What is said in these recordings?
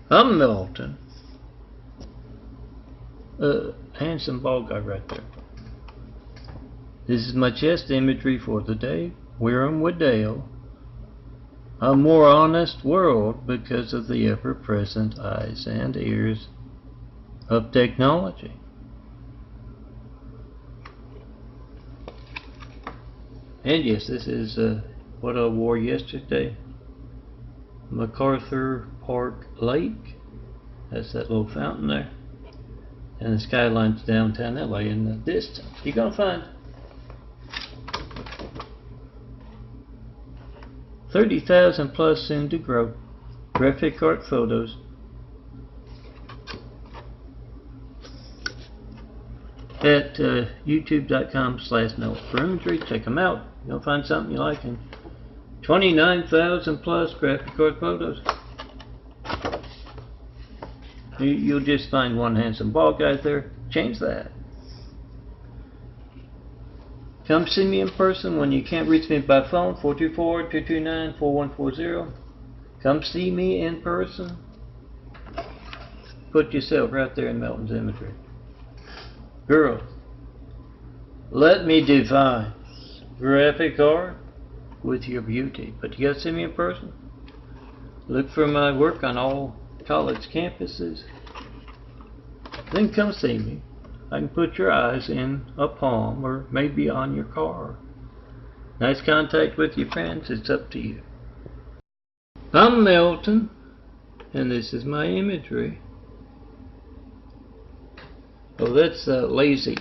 I'm Milton. Handsome bald guy right there. This is my chest imagery for the day. We're with Dale. A more honest world because of the ever-present eyes and ears of technology. And yes, this is what I wore yesterday. MacArthur Park Lake. That's that little fountain there. And the skyline's downtown LA in the distance. You're gonna find 30,000 plus soon to grow graphic art photos at youtube.com/meltforimagery. Check them out. You'll find something you like. And 29,000 plus graphic art photos. You'll just find one handsome bald guy there. Change that. Come see me in person when you can't reach me by phone. 424-229-4140. Come see me in person. Put yourself right there in Melton's imagery. Girls, let me define graphic art with your beauty. But you gotta see me in person. Look for my work on all college campuses. Then come see me. I can put your eyes in a palm or maybe on your car. Nice contact with your friends. It's up to you. I'm Milton, and this is my imagery. Oh, that's Lazy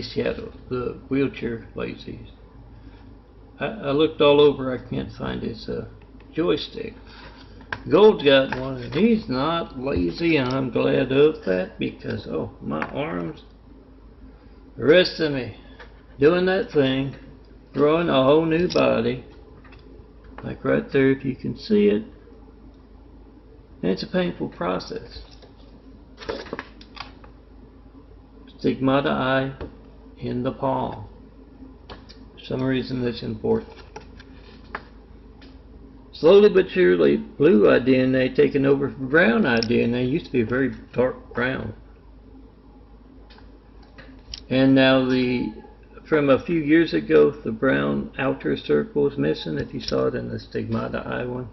Shadow, the wheelchair lazies. I looked all over. I can't find his joystick. Gold's got one, and he's not lazy, and I'm glad of that because, oh, my arms, the rest of me, doing that thing, growing a whole new body, like right there if you can see it, and it's a painful process. Stigmata eye in the palm. For some reason that's important. Slowly but surely, blue-eye DNA taking over from brown-eye DNA. Used to be very dark brown. And now from a few years ago, the brown outer circle is missing. If you saw it in the stigmata eye one.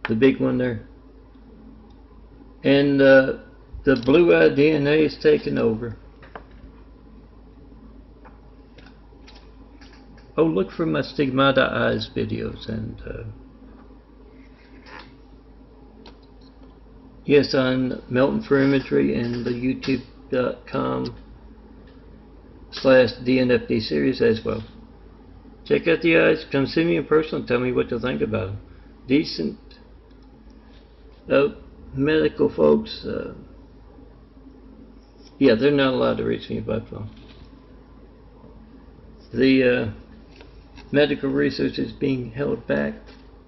The big one there. And the blue-eye DNA is taking over. Oh, look for my Stigmata Eyes videos, and yes, on Melton for Imagery and the youtube.com/DNFD series as well. Check out the eyes. Come see me in person and tell me what you think about them. Decent medical folks. Yeah, they're not allowed to reach me by phone. The medical research is being held back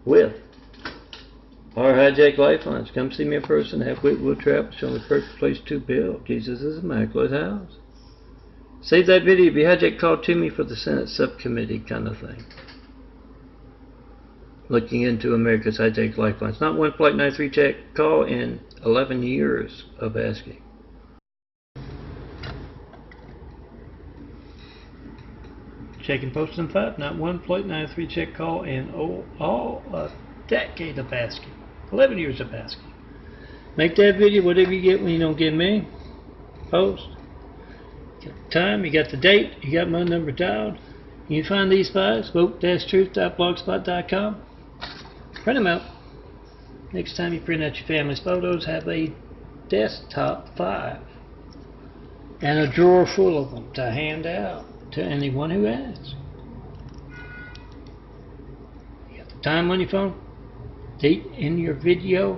with our hijacked lifelines. Come see me in person. Have Whitwood Trap. Show me the perfect place to build. Jesus' immaculate house. Save that video. Be hijacked. Call to me for the Senate subcommittee kind of thing. Looking into America's hijacked lifelines. Not one flight 93 check call in 11 years of asking. Checking post in 5, not one plate 93 check call in all a decade of asking. 11 years of asking. Make that video, whatever you get when you don't get me. Post. You got the time, you got the date, you got my number dialed. You can find these files, vote-truth.blogspot.com. Print them out. Next time you print out your family's photos, have a desktop 5 and a drawer full of them to hand out to anyone who asks. You got the time on your phone, date in your video.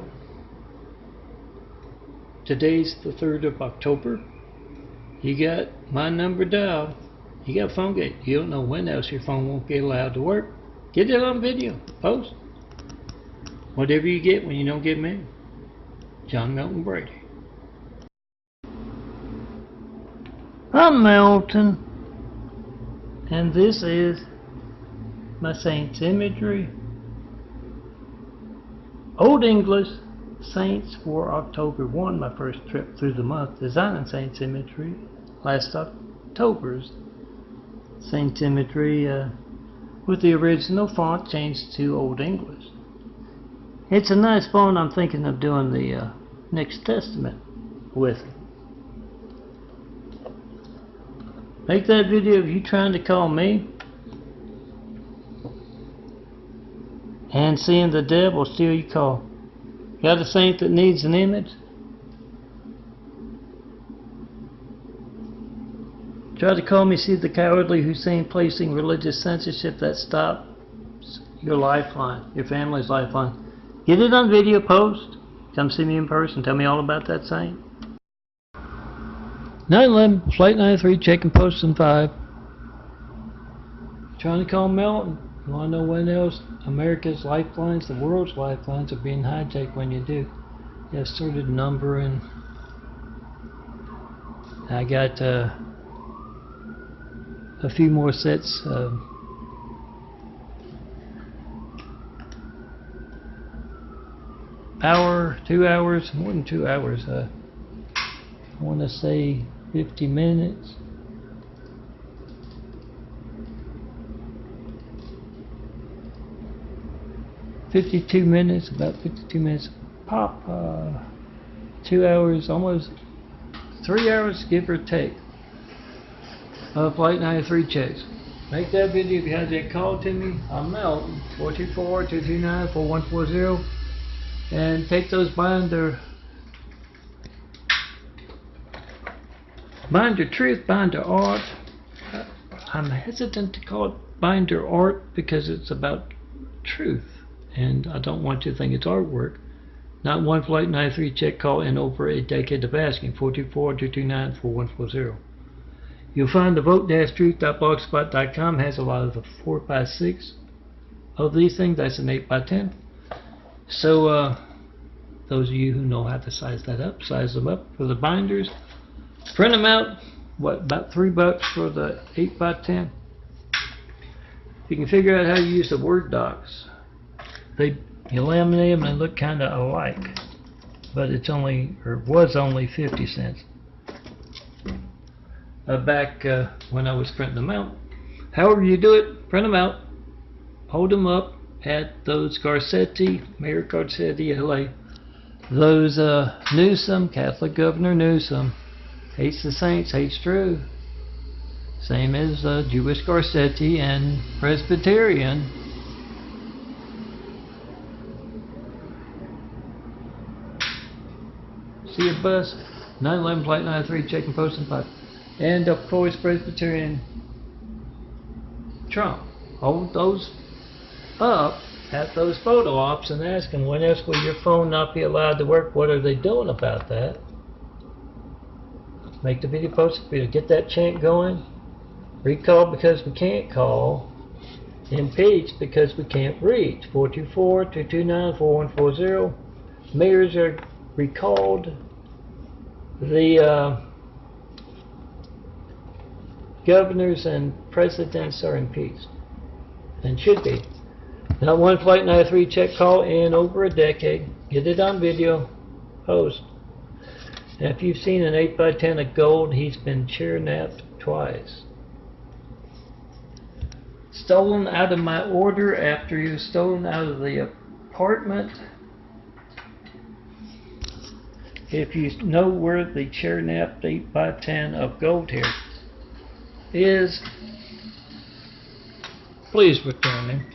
Today's the 3rd of October. You got my number dialed. You got a phone gate. You don't know when else your phone won't be allowed to work. Get it on video. Post. Whatever you get when you don't get me. John Milton Brady. I'm Milton. And this is my Saints imagery. Old English, Saints for October 1, my first trip through the month, designing Saints imagery. Last October's Saints imagery with the original font changed to Old English. It's a nice font. I'm thinking of doing the Next Testament with it. Make that video of you trying to call me and seeing the devil steal your call. Got a saint that needs an image? Try to call me, see the cowardly Hussein placing religious censorship that stops your lifeline, your family's lifeline. Get it on video, post. Come see me in person. Tell me all about that saint. 911, Flight 93, checking post in 5. Trying to call Melton. You want to know when else America's lifelines, the world's lifelines, are being hijacked when you do? You have started numbering. I got a few more sets of hour, 2 hours, more than 2 hours. I want to say 50 minutes. 52 minutes, about 52 minutes pop, 2 hours, almost 3 hours, give or take, of Flight 93 checks. Make that video if you have that call to me. I'm Melton, 424-229-4140, and take those binder truth, binder art. I'm hesitant to call it binder art because it's about truth. And I don't want you to think it's artwork. Not one Flight 93 check call in over a decade of asking. 424-229-4140. You'll find the vote-truth.blogspot.com has a lot of the 4x6 of these things. That's an 8x10. So those of you who know how to size that up, size them up for the binders. Print them out. What, about $3 for the 8x10? You can figure out how you use the Word docs. You laminate them and they look kind of alike, but it's only, or was only 50 cents. Back when I was printing them out. However you do it, print them out, hold them up at those Garcetti, Mayor Garcetti, LA. Those Newsom, Catholic Governor Newsom, hates the saints, hates truth. Same as Jewish Garcetti and Presbyterian. See a bus, 911 Flight 93, checking post in 5. And of course Presbyterian Trump. Hold those up at those photo ops and ask them, when else will your phone not be allowed to work? What are they doing about that? Make the video post, get that chant going. Recall because we can't call. Impeach because we can't reach. 424-229-4140. Mayors are recalled. The governors and presidents are impeached, and should be. Not one Flight 93 check call in over a decade. Get it on video, post. And if you've seen an 8x10 of gold, he's been chair-napped twice. Stolen out of my order after he was stolen out of the apartment. If you know where the chair-napped 8x10 of gold here is, please return him.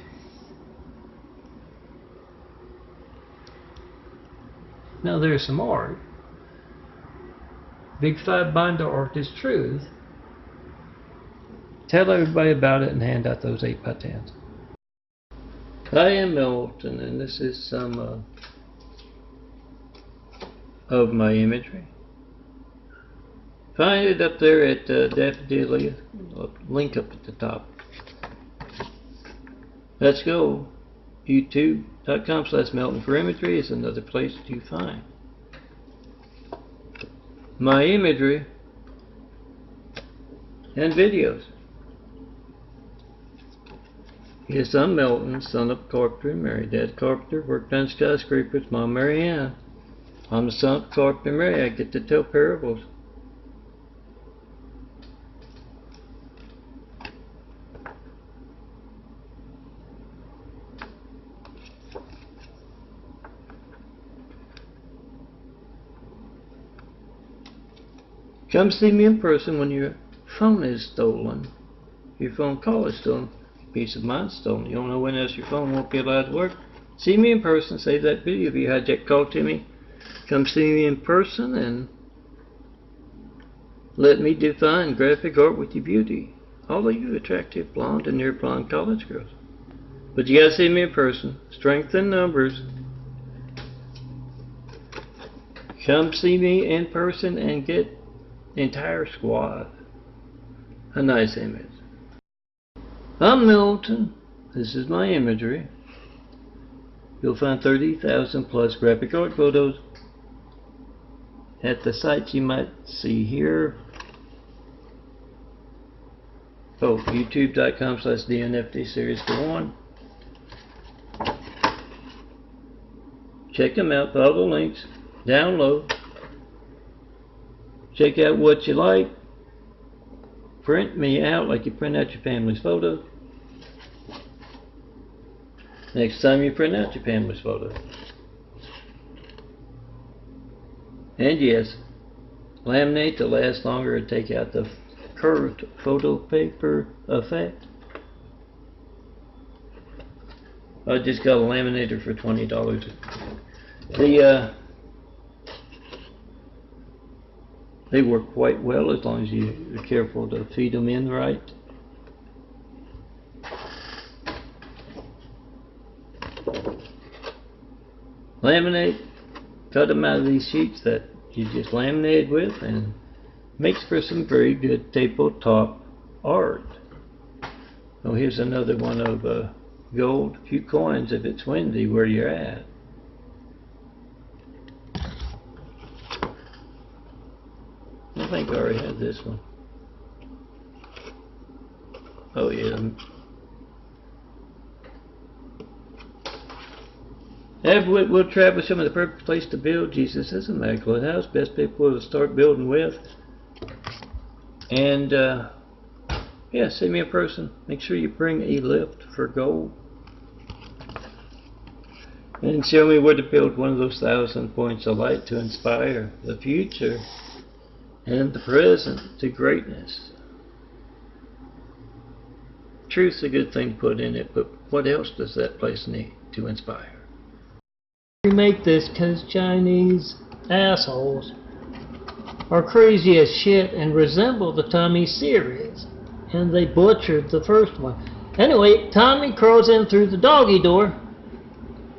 Now there's some art. Big 5 binder art is truth. Tell everybody about it and hand out those 8x10s. I am Melton, and this is some of my imagery. Find it up there at Daffodil, link up at the top. Let's go. YouTube.com/Melton for imagery is another place to find my imagery and videos. Yes, I'm Melton, son of carpenter and married. Dad carpenter, worked on skyscrapers. Mom Marianne. I'm the son of Carpenter Mary. I get to tell parables. Come see me in person when your phone is stolen. Your phone call is stolen. Peace of mind stolen. You don't know when else your phone won't be allowed to work. See me in person. Save that video of you hijack call to me. Come see me in person and let me define graphic art with your beauty. All of you attractive blonde and near blonde college girls. But you gotta see me in person. Strength in numbers. Come see me in person and get the entire squad a nice image. I'm Milton. This is my imagery. You'll find 30,000 plus graphic art photos at the sites you might see here. Oh, youtube.com/DNFD series for one. Check them out, follow the links, download, check out what you like, print me out like you print out your family's photos. Next time you print out your family's photos. And yes, laminate to last longer and take out the curved photo paper effect. I just got a laminator for $20. They work quite well as long as you're careful to feed them in right. Laminate, cut them out of these sheets that you just laminated with, and makes for some very good tabletop art. Oh, here's another one of gold, a few coins if it's windy where you're at. I think I already had this one. Oh yeah. We'll travel some of the perfect place to build. Jesus is a immaculate house. Best people to start building with. And yeah, see me in person. Make sure you bring a lift for gold. And show me where to build one of those 1,000 points of light to inspire the future and the present to greatness. Truth's a good thing put in it, but what else does that place need to inspire? We make this because Chinese assholes are crazy as shit and resemble the Tommy series, and they butchered the first one. Anyway, Tommy crawls in through the doggy door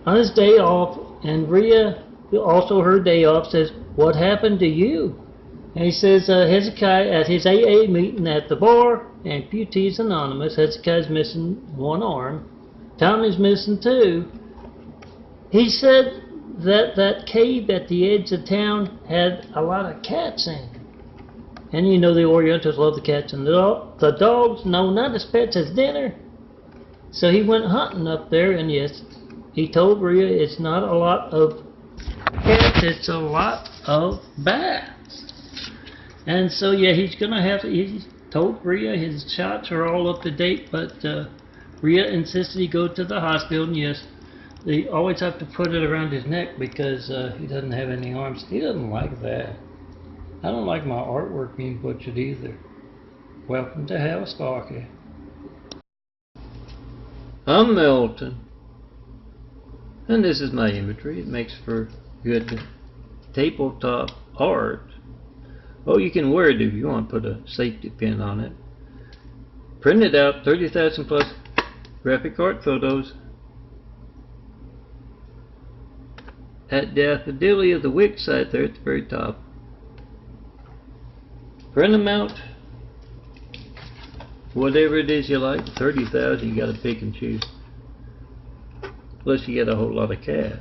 on his day off, and Rhea, also her day off, says, "What happened to you?" And he says, Hezekiah at his AA meeting at the bar, and Amputatees Anonymous, Hezekiah's missing one arm, Tommy's missing two. He said that that cave at the edge of town had a lot of cats in it. And you know the Orientals love the cats and the dogs. No, not as pets, as dinner. So he went hunting up there, and yes, he told Rhea it's not a lot of cats, it's a lot of bats. And so yeah, he's told Rhea his shots are all up to date, but Rhea insisted he go to the hospital, and yes, they always have to put it around his neck because he doesn't have any arms. He doesn't like that. I don't like my artwork being butchered either. Welcome to Hal Sparky. I'm Milton, and this is my imagery. It makes for good tabletop art. Oh, you can wear it if you want to put a safety pin on it. Print it out, 30,000 plus graphic art photos at Daffodilly of the Wix site there at the very top. Print them out, whatever it is you like. 30,000, you got to pick and choose. Plus you get a whole lot of cash.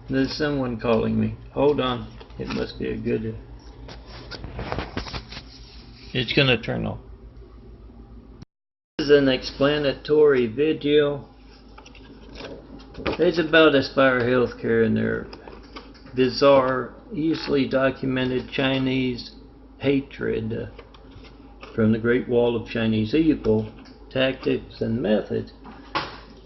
There's someone calling me. Hold on. It must be a good... It's going to turn off. This is an explanatory video It's about Aspire Healthcare and their bizarre, easily documented Chinese hatred from the Great Wall of Chinese evil, tactics and methods.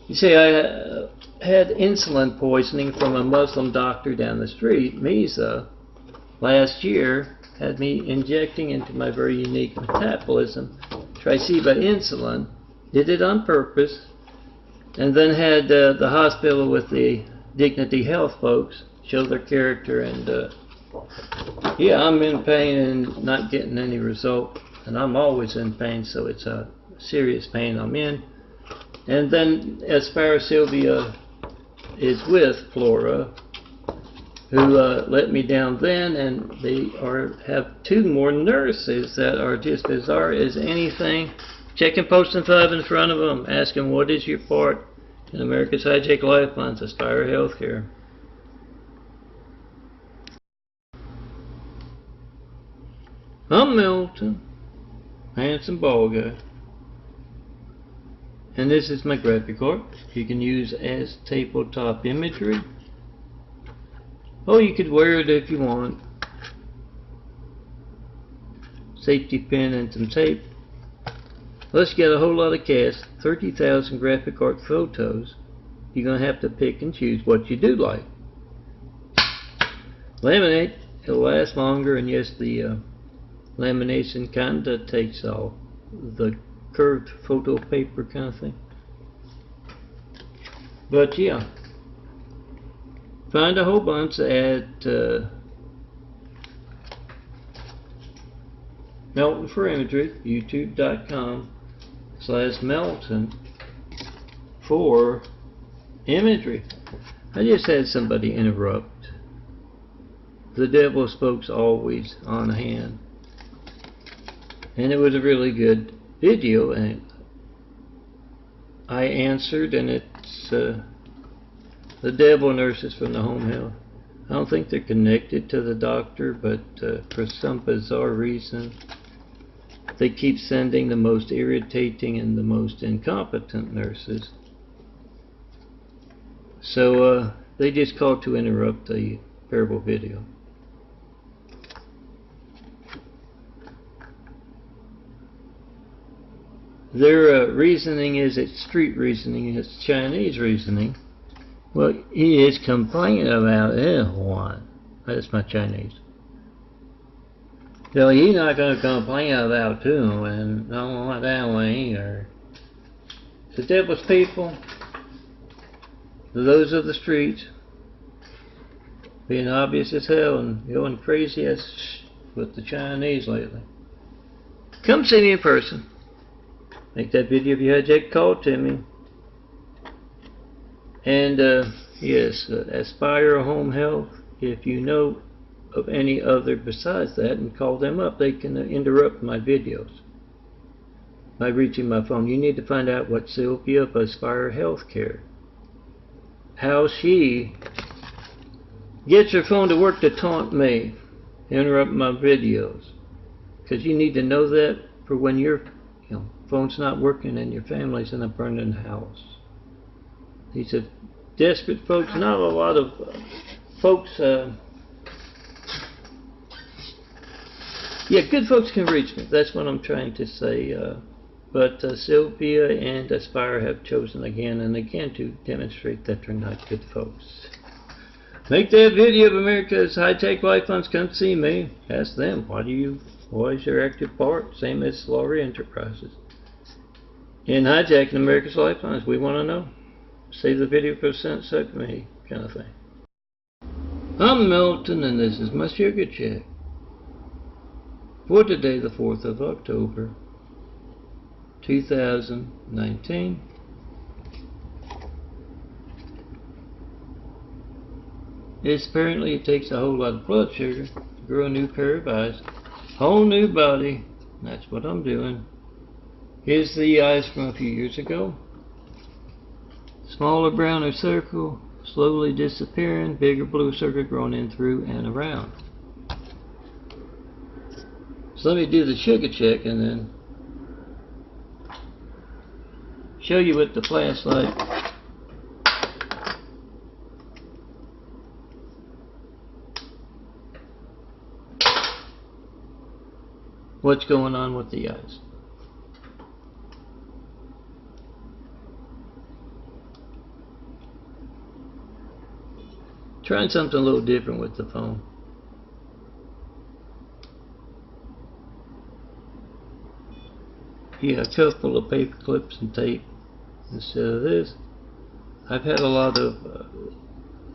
You see, I had insulin poisoning from a Muslim doctor down the street, Misa, last year, had me injecting into my very unique metabolism Tresiba insulin, did it on purpose, and then had the hospital with the Dignity Health folks show their character, and yeah, I'm in pain and not getting any result, and I'm always in pain, so it's a serious pain I'm in. And then Aspire Sylvia is with Flora, who let me down then, and they have 2 more nurses that are just bizarre as anything. Checking Posting 5 in front of them, asking what is your part in America's Hijack Lifelines, Aspire Healthcare. I'm Milton, handsome bald guy. And this is my graphic card. You can use as tabletop imagery. Oh, you could wear it if you want. Safety pin and some tape. Let's get a whole lot of cast, 30,000 graphic art photos. You're going to have to pick and choose what you do like. Laminate, it'll last longer, and yes, the lamination kinda takes off the curved photo paper kind of thing. But yeah, find a whole bunch at Melton for Imagery, youtube.com/Melton for Imagery. I just had somebody interrupt. The devil's folks always on hand. And it was a really good video, and I answered, and it's the devil nurses from the home health. I don't think they're connected to the doctor, but for some bizarre reason they keep sending the most irritating and the most incompetent nurses. So they just called to interrupt the parable video. Their reasoning is it's street reasoning, it's Chinese reasoning. Well, he is complaining about one. That's my Chinese. So he's not going to complain about 2, and I don't want that one either. The devil's people, those of the streets, being obvious as hell and going crazy as with the Chinese lately. Come see me in person. Make that video if you had Jake call to me. And yes, Aspire Home Health, if you know of any other besides that, and call them up, they can interrupt my videos by reaching my phone. You need to find out what Sylvia of Aspire Healthcare, how she gets her phone to work to taunt me, interrupt my videos, because you need to know that for when your phone's not working and your family's in a burning house. These are desperate folks. Not a lot of folks. Yeah, good folks can reach me. That's what I'm trying to say. But Sylvia and Aspire have chosen again and again to demonstrate that they're not good folks. Make that video of America's High-Tech Lifelines. Come see me. Ask them, what is your active part? Same as Laurie Enterprises. In hijacking America's Lifelines, we want to know. Save the video for suck me kind of thing. I'm Milton, and this is my sugar check for today, the 4th of October, 2019. Apparently it takes a whole lot of blood sugar to grow a new pair of eyes. Whole new body. That's what I'm doing. Here's the eyes from a few years ago. Smaller browner circle, slowly disappearing, bigger blue circle growing in through and around. So let me do the sugar check and then show you with the flashlight what's going on with the ice. Trying something a little different with the phone. Yeah, a couple of paper clips and tape instead of this. I've had a lot of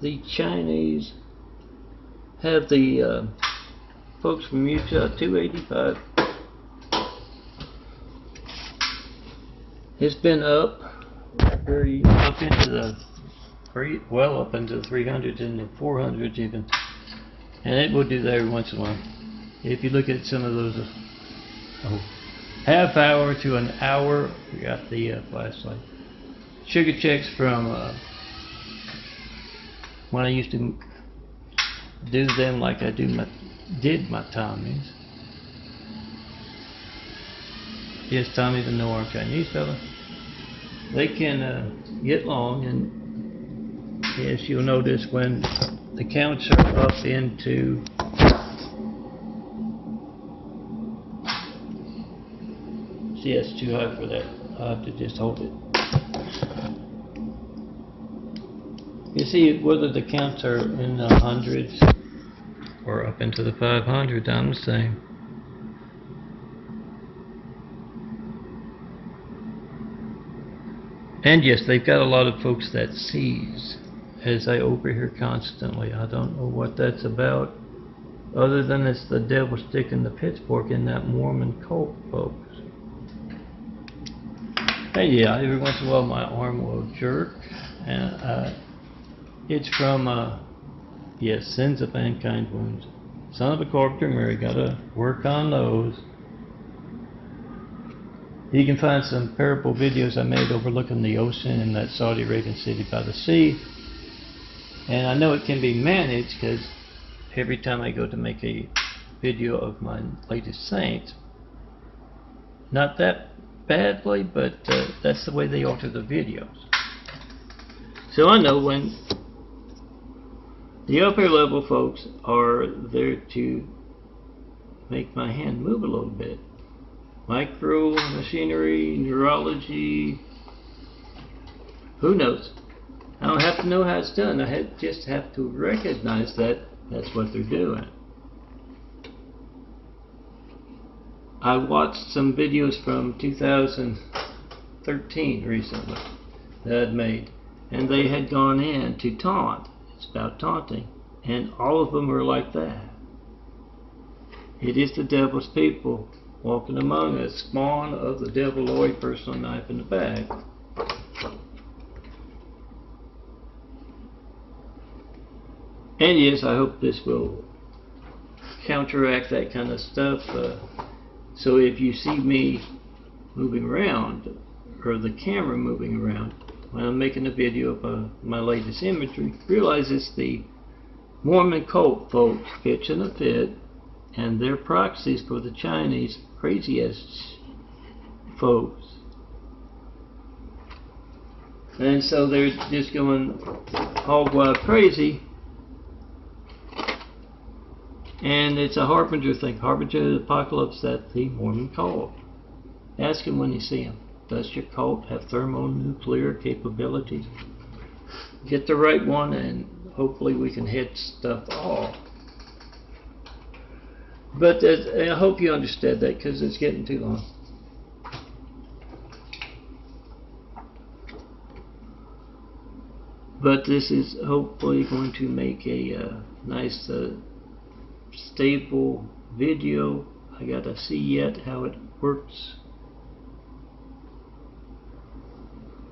the Chinese have the folks from Utah 285. It's been up very up into the well up into the 300s and the 400s even, and it will do that every once in a while. If you look at some of those half hour to an hour, we got the flashlight. Sugar checks from when I used to do them like I did my Tommies. Yes, Tommy the Norm Chinese fella. They can get long, and yes, you'll notice when the counts are up into see, it's too high for that. I'll have to just hold it. You see whether the counts are in the hundreds or up into the 500, I'm the same. And yes, they've got a lot of folks that sees as I overhear constantly. I don't know what that's about, other than it's the devil sticking the pitchfork in that Mormon cult, folks. And yeah, every once in a while my arm will jerk, and it's from yes, Sins of Mankind Wounds. Son of a Carpenter Mary, gotta work on those. You can find some parable videos I made overlooking the ocean in that Saudi Arabian city by the sea. And I know it can be managed, because every time I go to make a video of my latest saints, not that badly, but that's the way they alter the videos. So I know when the upper level folks are there to make my hand move a little bit. Micro machinery, neurology, who knows? I don't have to know how it's done. I just have to recognize that that's what they're doing. I watched some videos from 2013 recently that I'd made, and they had gone in to taunt. It's about taunting, and all of them are like that. It is the devil's people walking among us, spawn of the deviloid personal knife in the bag. And yes, I hope this will counteract that kind of stuff. So if you see me moving around, or the camera moving around, when I'm making a video of my latest imagery, realize it's the Mormon cult folks pitching a fit, and they're proxies for the Chinese craziest folks. And so they're just going hog wild crazy. And it's a harbinger thing, harbinger of the apocalypse that the Mormon cult. Ask him when you see him, does your cult have thermonuclear capabilities? Get the right one, and hopefully we can hit stuff off. But I hope you understand that, because it's getting too long. But this is hopefully going to make a nice stable video. I gotta see yet how it works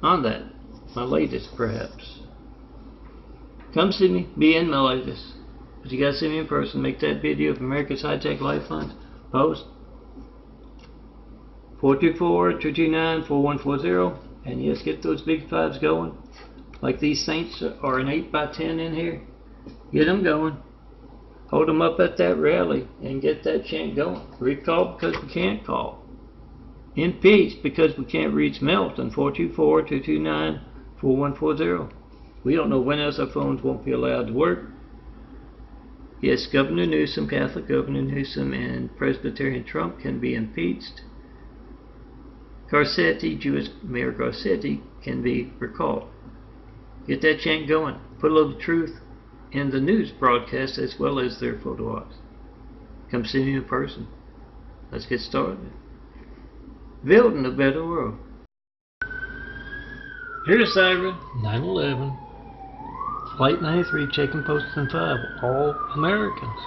on that. My latest, perhaps. Come see me, be in my latest. But you gotta see me in person. Make that video of America's High-Tech Lifelines. Post 424-229-4140. And yes, get those big fives going. Like these saints are an 8x10 in here. Get them going. Hold them up at that rally and get that chant going. Recall because we can't call. Impeach because we can't reach Melton. 424-229-4140. We don't know when else our phones won't be allowed to work. Yes, Governor Newsom, Catholic Governor Newsom, and Presbyterian Trump can be impeached. Garcetti, Jewish Mayor Garcetti, can be recalled. Get that chant going. Put a little truth in the news broadcast as well as their photo ops. Come see me in person. Let's get started. Building a better world. Here's Siren. 9/11. Flight 93 checking posts and 5. All Americans.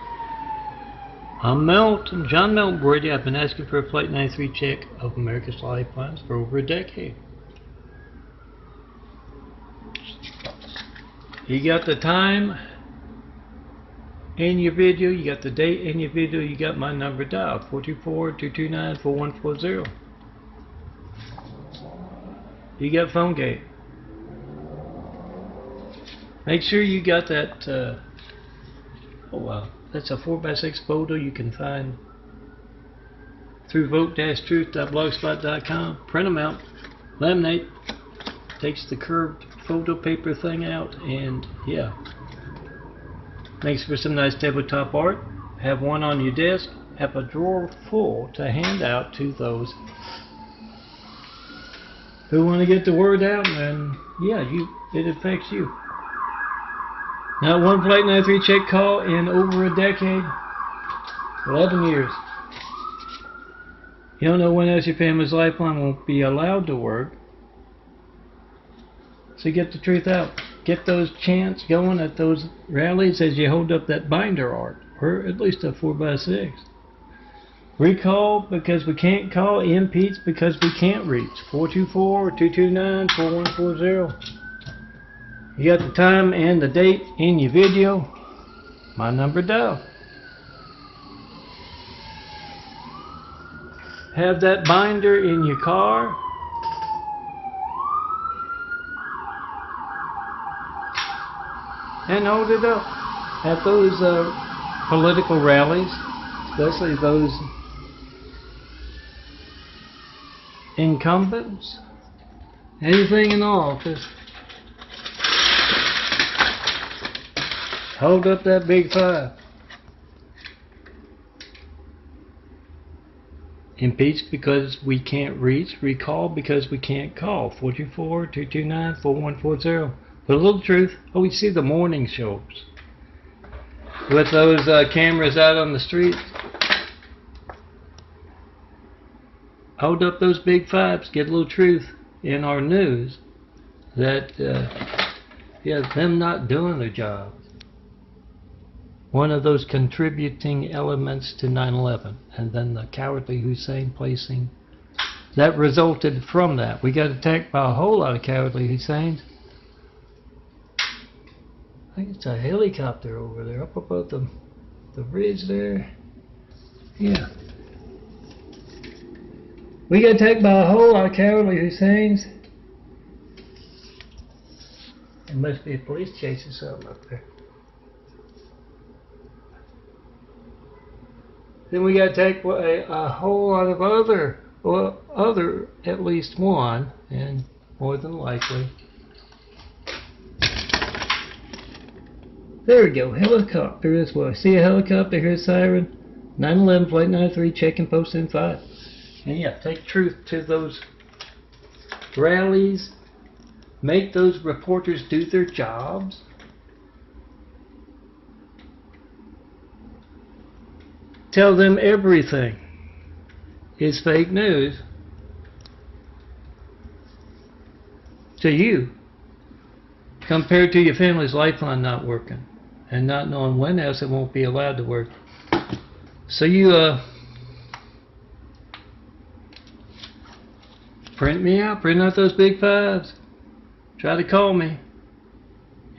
I'm Melton, John Melton Brady. I've been asking for a Flight 93 check of America's lifelines for over a decade. You got the time in your video, you got the date in your video, you got my number dialed, 424-229-4140. You got phone gate. Make sure you got that, that's a 4x6 photo you can find through vote-truth.blogspot.com. Print them out, laminate, takes the curved photo paper thing out, and yeah, makes for some nice tabletop art. Have one on your desk, have a drawer full to hand out to those who want to get the word out, and yeah, it affects you. Not one Flight 93 check call in over a decade. 11 years. You don't know when else your family's lifeline won't be allowed to work. So get the truth out. Get those chants going at those rallies as you hold up that binder art, or at least a 4x6. Recall because we can't call. Impeach because we can't reach. 424-229-4140. You got the time and the date in your video. My number dial. Have that binder in your car. And hold it up at those political rallies, especially those incumbents, anything in office. Hold up that big 5. Impeach because we can't reach. Recall because we can't call. 424-229-4140. But a little truth. Oh, we see the morning shows with those cameras out on the street. Hold up those big 5s. Get a little truth in our news that, them not doing their job. One of those contributing elements to 9/11, and then the cowardly Hussein placing that resulted from that. We got attacked by a whole lot of cowardly Husseins. I think it's a helicopter over there, up above the ridge there. Yeah. We got attacked by a whole lot of cowardly Husseins. There must be a police chasing something up there. Then we got attacked by a whole lot of other, at least one, and more than likely. There we go, helicopter as well. See a helicopter, here's Siren. 9/11, Flight 93, checking post in 5. And yeah, take truth to those rallies. Make those reporters do their jobs. Tell them everything is fake news to you compared to your family's lifeline not working and not knowing when else it won't be allowed to work. So you print out those big 5s. Try to call me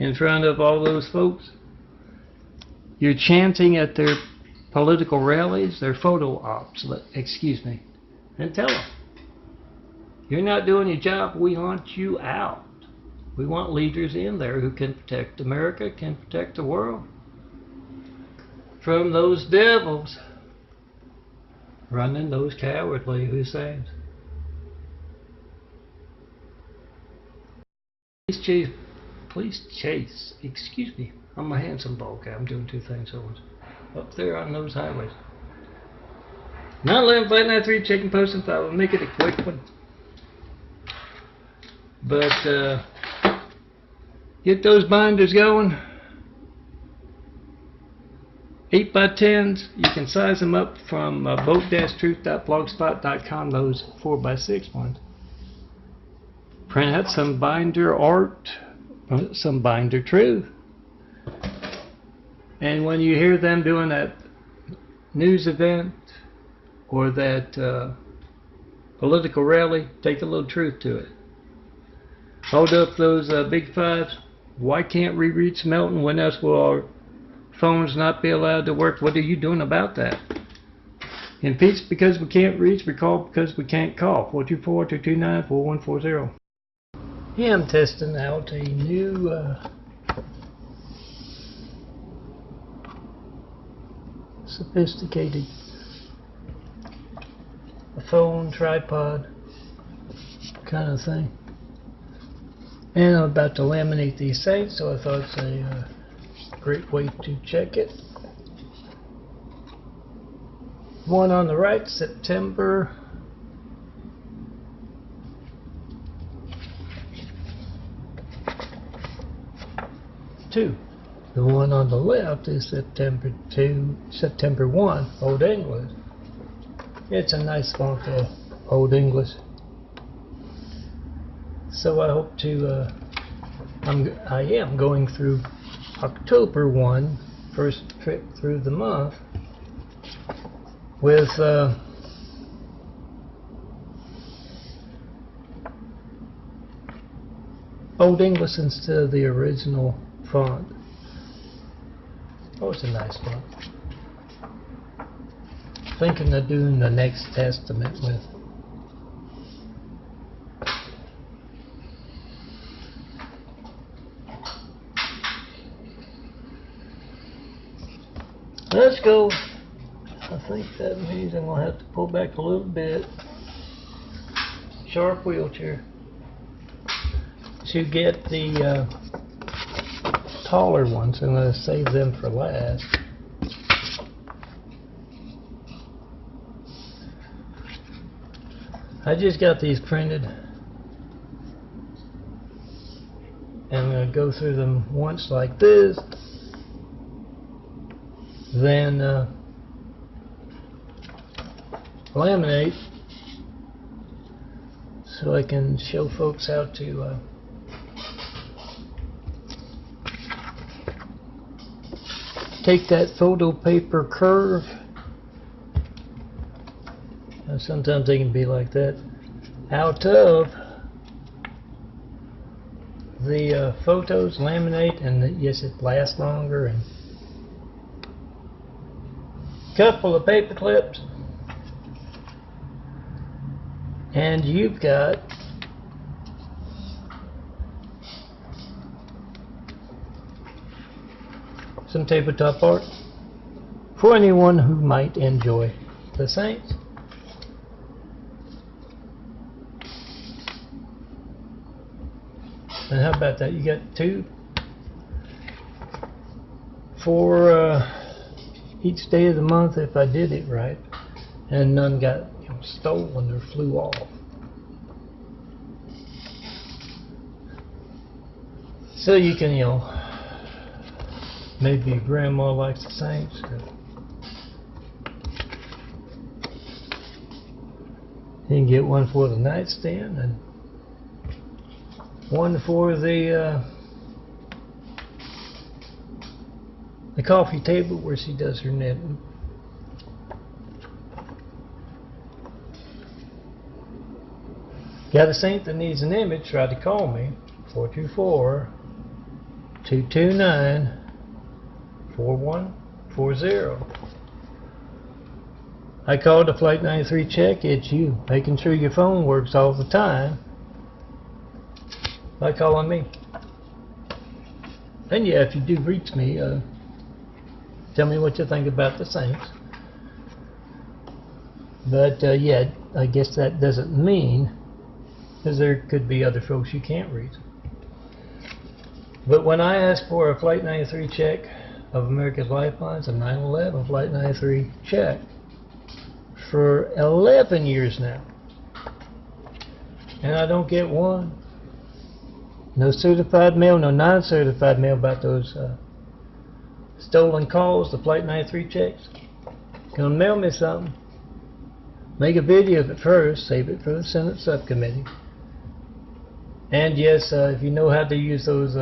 in front of all those folks. You're chanting at their political rallies, their photo ops, and tell them, you're not doing your job, we want you out. We want leaders in there who can protect America, can protect the world from those devils running those cowardly Husseins. Please chase, I'm a handsome ball guy. I'm doing two things at once. Up there on those highways. 911-593 checking post and file. We'll make it a quick one. But get those binders going. 8x10s. You can size them up from boat-truth.blogspot.com. Those 4x6 ones. Print out some binder art, some binder truth. And when you hear them doing that news event or that political rally, take a little truth to it. Hold up those big fives. Why can't we reach Melton? When else will our phones not be allowed to work? What are you doing about that? Impeach because we can't reach. Recall because we can't call. 424-229-4140. Yeah, I'm testing out a new sophisticated phone tripod kind of thing. And I'm about to laminate these things, so I thought it's a great way to check it. One on the right, September 2. The one on the left is September 1, Old English. It's a nice font for Old English. So I hope to, I am going through October 1, first trip through the month, with Old English instead of the original font. Oh, it's a nice font. Thinking of doing the Next Testament with. Let's go. I think that means I'm going to have to pull back a little bit. Sharp wheelchair. To get the taller ones. I'm going to save them for last. I just got these printed. And I'm going to go through them once like this. Then laminate so I can show folks how to take that photo paper curve. And sometimes they can be like that, out of the photos, laminate, and yes, it lasts longer. And couple of paper clips, and you've got some tabletop art for anyone who might enjoy the Saints. And how about that? You got two for each day of the month if I did it right, and none got stolen or flew off. So you can, maybe your grandma likes the Saints. You can get one for the nightstand and one for the coffee table where she does her knitting. Got a Saint that needs an image, try to call me. 424-229-4140. I called the Flight 93 check. It's you, making sure your phone works all the time by calling me. And yeah, if you do reach me, tell me what you think about the Saints. But yeah, I guess that doesn't mean, because there could be other folks you can't reach. But when I asked for a Flight 93 check of America's Lifelines, a 9/11 Flight 93 check, for 11 years now, and I don't get one. No certified mail, no non-certified mail about those stolen calls, the Flight 93 checks. Gonna mail me something. Make a video of it first, save it for the Senate subcommittee. And yes, if you know how to use those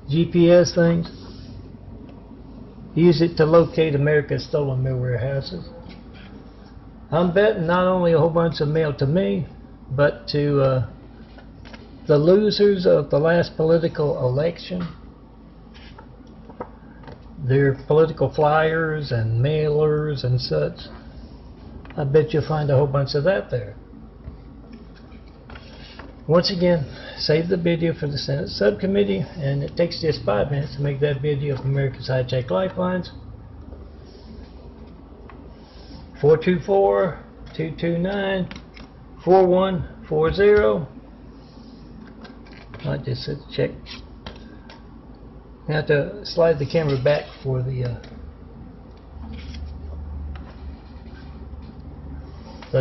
GPS things, use it to locate America's stolen mail warehouses. I'm betting not only a whole bunch of mail to me, but to the losers of the last political election. Their political flyers and mailers and such. I bet you'll find a whole bunch of that there. Once again, save the video for the Senate subcommittee, and it takes just 5 minutes to make that video of America's Hijacked Lifelines. 424-229-4140. I just said check. I have to slide the camera back for the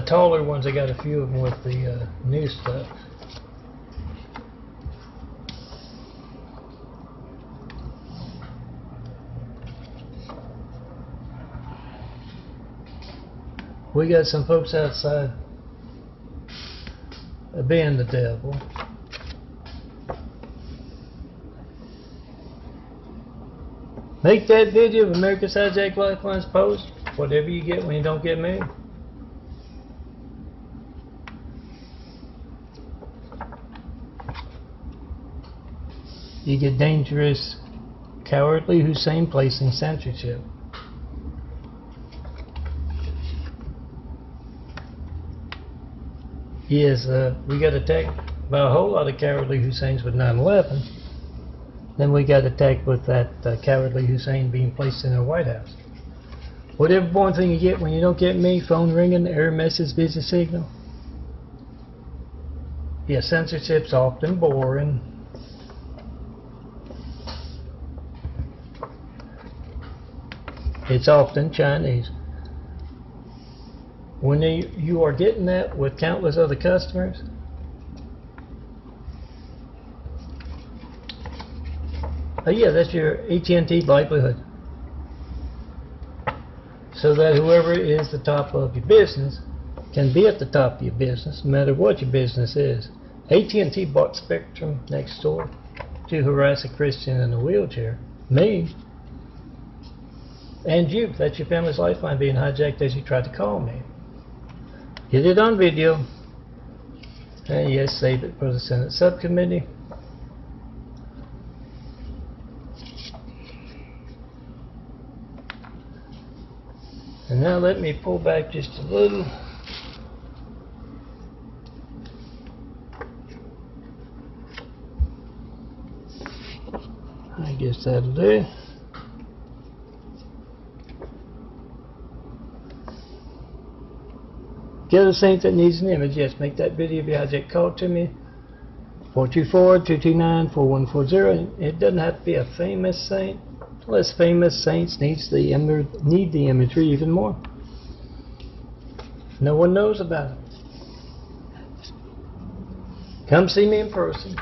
taller ones. I got a few of them with the new stuff. We got some folks outside being the devil. Make that video of America's Hijacked Lifelines post, whatever you get when you don't get me. You get dangerous, cowardly Hussein placing censorship. Yes, we got attacked by a whole lot of cowardly Husseins with 9/11. Then we got attacked with that cowardly Hussein being placed in the White House. Whatever boring thing you get when you don't get me, phone ringing, error message, busy signal. Yeah, censorship's often boring. It's often Chinese. When you are getting that with countless other customers, yeah, that's your AT&T livelihood. So that whoever is the top of your business can be at the top of your business, no matter what your business is. AT&T bought Spectrum next door to harass a Christian in a wheelchair. Me. And you. That's your family's lifeline being hijacked as you tried to call me. Get it on video. And yes, save it for the Senate subcommittee. And now let me pull back just a little. I guess that'll do. The other saint that needs an image, yes, make that video be hijacked. Call to me, 424-229-4140. It doesn't have to be a famous saint. Less famous saints need the imagery even more. No one knows about it. Come see me in person.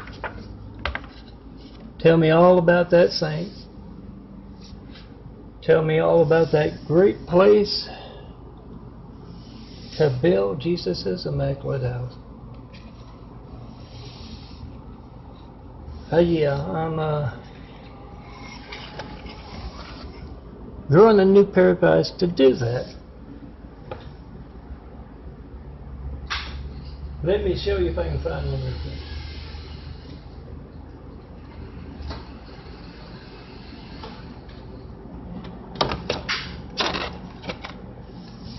Tell me all about that saint. Tell me all about that great place to build Jesus' immaculate house. Yeah, I'm growing a new paradise to do that. Let me show you if I can find one real quick.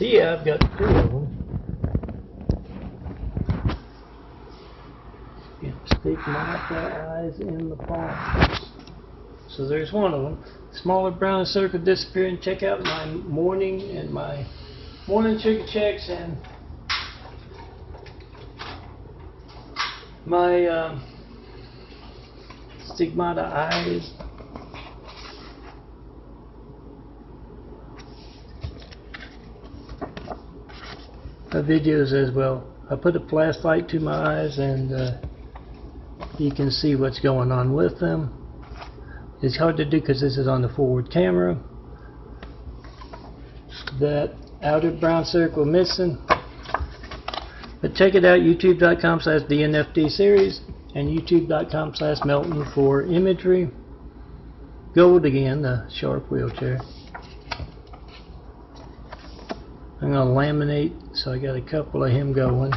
Yeah, I've got 2 of them. Stick my eyes in the palm. So there's one of them. Smaller brown circle disappearing. Check out my morning sugar checks and my Stigmata eyes. Videos as well. I put a flashlight to my eyes and you can see what's going on with them. It's hard to do because this is on the forward camera. That outer brown circle missing. But check it out, youtube.com/DNFD series and youtube.com/Melton for imagery. Gold again, the Sharp wheelchair. I'm going to laminate, so I got a couple of him going.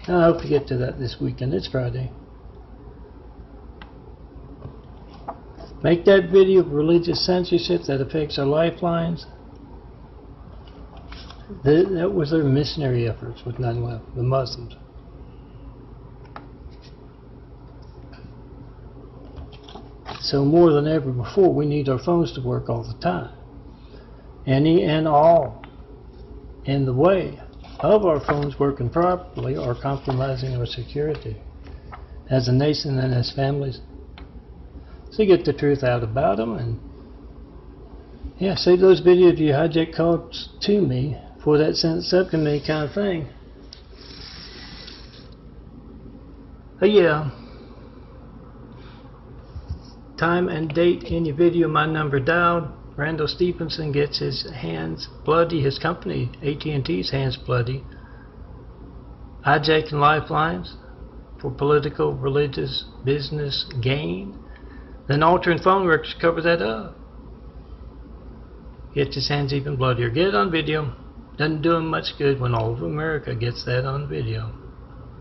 I hope to get to that this weekend. It's Friday. Make that video of religious censorship that affects our lifelines. That was their missionary efforts with 9/11, the Muslims. So more than ever before, we need our phones to work all the time. Any and all in the way of our phones working properly are compromising our security as a nation and as families. So get the truth out about them, and yeah, save those videos of you hijack calls to me for that Senate subcommittee kind of thing. But yeah, time and date in your video, my number dialed. Randall Stephenson gets his hands bloody, his company AT&T's hands bloody, hijacking lifelines for political, religious, business gain. Then altering phone records cover that up. Gets his hands even bloodier. Get it on video. Doesn't do him much good when all of America gets that on video.